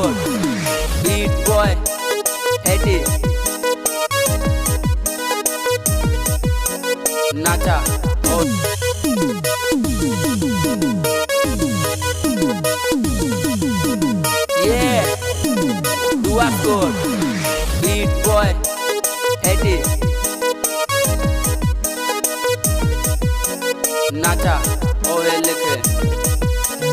Gold, Beat Boy, Eddie, Nacha, oh. Yeah, Duas Gold, Beat Boy, Eddie, Nacha, oh लिखे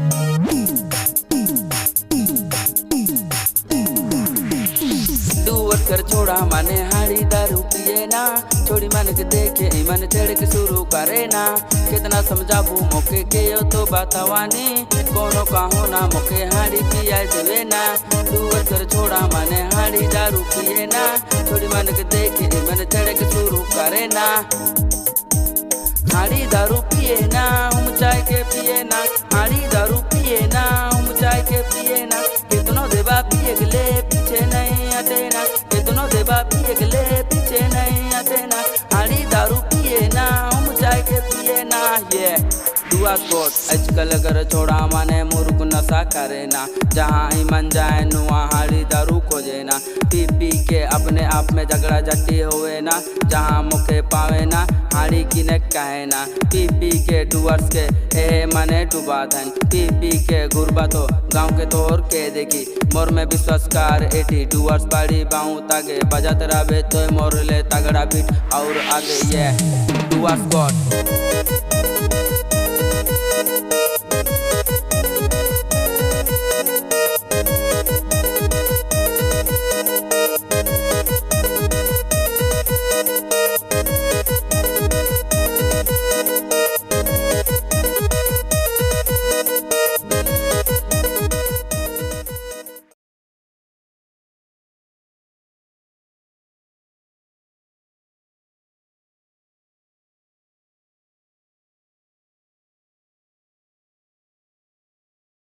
दुआत कर छोड़ा माने हाड़ी दारू पिए ना छोड़ी मन के देखे मन चढ़ के शुरू करे ना कितना समझाबू मोके के यो तो बातवानी कोनो काहो ना मोके हाड़ी पिया देवे ना दुआत कर छोड़ा माने हाड़ी दारू पिए ना छोड़ी मन के देखे मन चढ़ के शुरू करे ना हाड़ी दारू पिए ना हम चाय के पिए ना हाड़ी दारू पिए ना हम चाय के पिए ना कितनो देवा पिए गले पीछे नहीं हटे ना कितनो देवा पिए गले पीछे नहीं हटे ना हाड़ी दारू पिए ना हम चाय के पिए ना ये दुआ कोट आजकल अगर छोड़ा माने मुर्ग नशा करे ना जहाँ ही मन जाए नुआ हाड़ी दारू खोजे ना पी पी के अपने आप में झगड़ा झट्टी होए ना जहाँ मुखे पावे ना हाड़ी की ने कहे ना पी पी के डुअर्स के ए मने डुबा धन पी पी के गुरबा तो गाँव के तोर के देखी मोर में विश्वास कार एटी डुअर्स बाड़ी बाऊ तागे बजात रहे तो मोर ले तगड़ा बीट और आगे ये डुअर्स गॉड